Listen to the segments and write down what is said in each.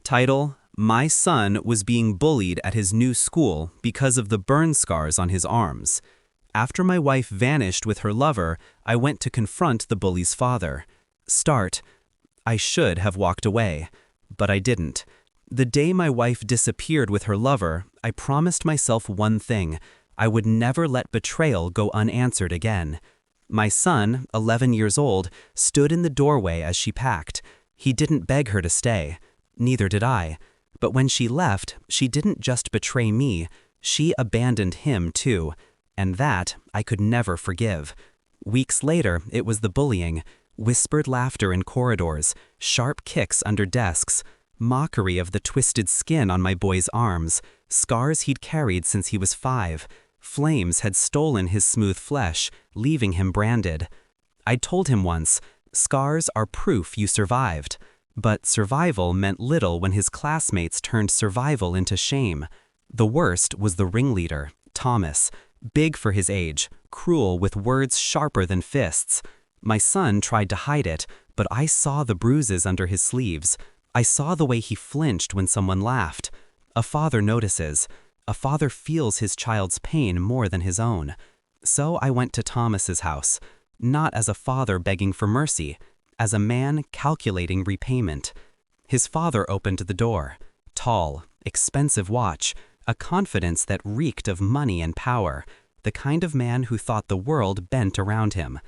Title: My son was being bullied at his new school because of the burn scars on his arms. After my wife vanished with her lover, I went to confront the bully's father. Start: I should have walked away, but I didn't. The day my wife disappeared with her lover, I promised myself one thing: I would never let betrayal go unanswered again. My son, 11 years old, stood in the doorway as she packed. He didn't beg her to stay. Neither did I. But when she left, she didn't just betray me, she abandoned him too. And that I could never forgive. Weeks later, it was the bullying. Whispered laughter in corridors, sharp kicks under desks, mockery of the twisted skin on my boy's arms, scars he'd carried since he was 5. Flames had stolen his smooth flesh, leaving him branded. I'd told him once, scars are proof you survived. But survival meant little when his classmates turned survival into shame. The worst was the ringleader, Thomas, big for his age, cruel with words sharper than fists. My son tried to hide it, but I saw the bruises under his sleeves. I saw the way he flinched when someone laughed. A father notices. A father feels his child's pain more than his own. So I went to Thomas's house, not as a father begging for mercy, as a man calculating repayment. His father opened the door. Tall, expensive watch, a confidence that reeked of money and power, the kind of man who thought the world bent around him.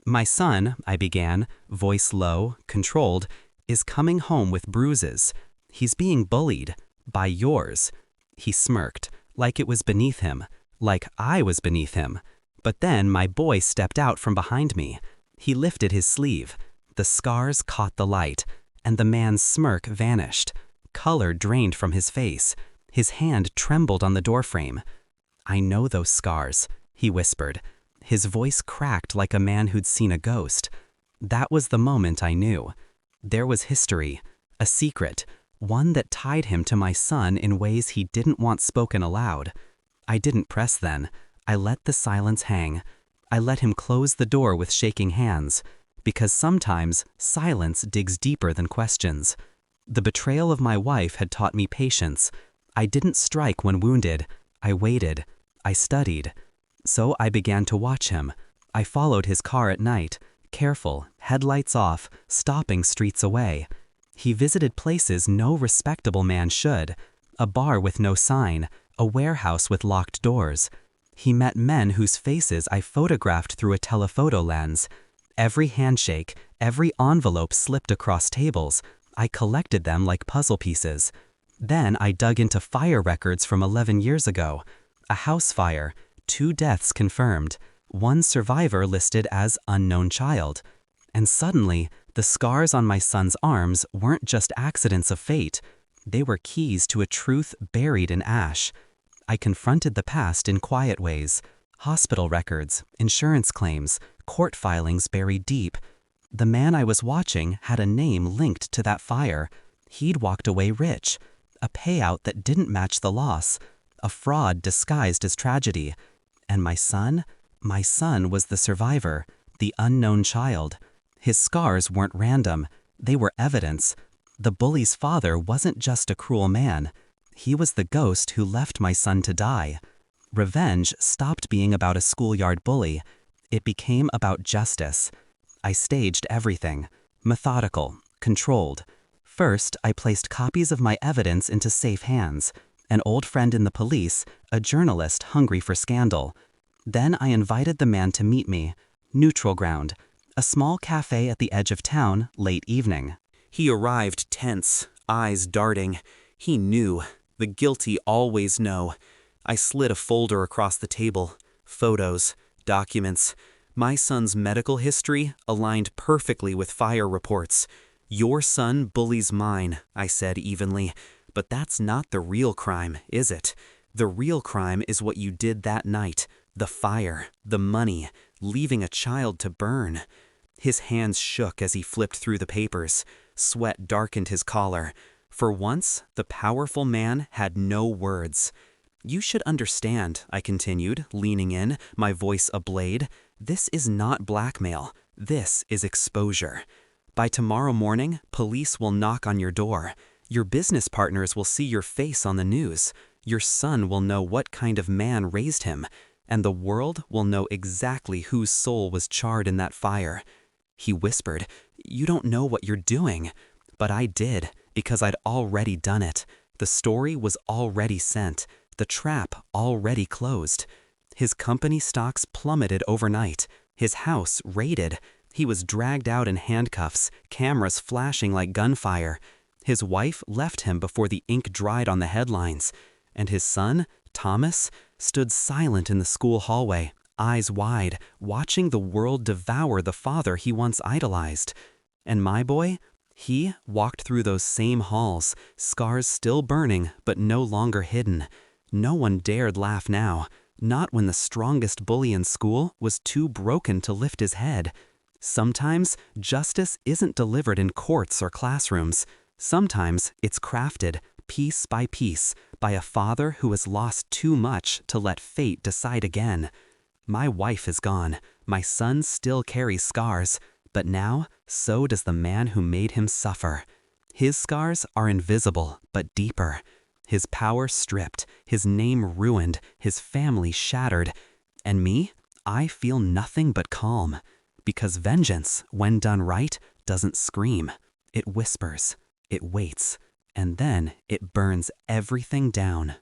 My son, I began, voice low, controlled, is coming home with bruises. He's being bullied. By yours. He smirked, like it was beneath him, like I was beneath him. But then my boy stepped out from behind me. He lifted his sleeve. The scars caught the light, and the man's smirk vanished. Color drained from his face. His hand trembled on the doorframe. I know those scars, he whispered. His voice cracked like a man who'd seen a ghost. That was the moment I knew. There was history, a secret, one that tied him to my son in ways he didn't want spoken aloud. I didn't press then. I let the silence hang. I let him close the door with shaking hands. Because sometimes silence digs deeper than questions. The betrayal of my wife had taught me patience. I didn't strike when wounded. I waited. I studied. So I began to watch him. I followed his car at night, careful, headlights off, stopping streets away. He visited places no respectable man should. A bar with no sign, a warehouse with locked doors. He met men whose faces I photographed through a telephoto lens. Every handshake, every envelope slipped across tables. I collected them like puzzle pieces. Then I dug into fire records from 11 years ago. A house fire, 2 deaths confirmed, 1 survivor listed as unknown child. And suddenly, the scars on my son's arms weren't just accidents of fate. They were keys to a truth buried in ash. I confronted the past in quiet ways. Hospital records, insurance claims, court filings buried deep. The man I was watching had a name linked to that fire. He'd walked away rich. A payout that didn't match the loss. A fraud disguised as tragedy. And my son was the survivor, the unknown child. His scars weren't random. They were evidence. The bully's father wasn't just a cruel man. He was the ghost who left my son to die. Revenge stopped being about a schoolyard bully. It became about justice. I staged everything. Methodical, controlled. First, I placed copies of my evidence into safe hands. An old friend in the police, a journalist hungry for scandal. Then I invited the man to meet me. Neutral ground. A small cafe at the edge of town, late evening. He arrived tense, eyes darting. He knew. The guilty always know. I slid a folder across the table. Photos, documents. My son's medical history aligned perfectly with fire reports. Your son bullies mine, I said evenly. But that's not the real crime, is it? The real crime is what you did that night. The fire, the money, leaving a child to burn. His hands shook as he flipped through the papers. Sweat darkened his collar. For once, the powerful man had no words. You should understand, I continued, leaning in, my voice ablade. This is not blackmail. This is exposure. By tomorrow morning, police will knock on your door. Your business partners will see your face on the news. Your son will know what kind of man raised him, and the world will know exactly whose soul was charred in that fire. He whispered, "You don't know what you're doing." But I did, because I'd already done it. The story was already sent, the trap already closed. His company stocks plummeted overnight, his house raided. He was dragged out in handcuffs, cameras flashing like gunfire. His wife left him before the ink dried on the headlines. And his son, Thomas, stood silent in the school hallway, eyes wide, watching the world devour the father he once idolized. And my boy? He walked through those same halls, scars still burning but no longer hidden. No one dared laugh now, not when the strongest bully in school was too broken to lift his head. Sometimes justice isn't delivered in courts or classrooms. Sometimes it's crafted, piece by piece, by a father who has lost too much to let fate decide again. My wife is gone, my son still carries scars, but now so does the man who made him suffer. His scars are invisible, but deeper. His power stripped, his name ruined, his family shattered. And me? I feel nothing but calm. Because vengeance, when done right, doesn't scream. It whispers, it waits, and then it burns everything down.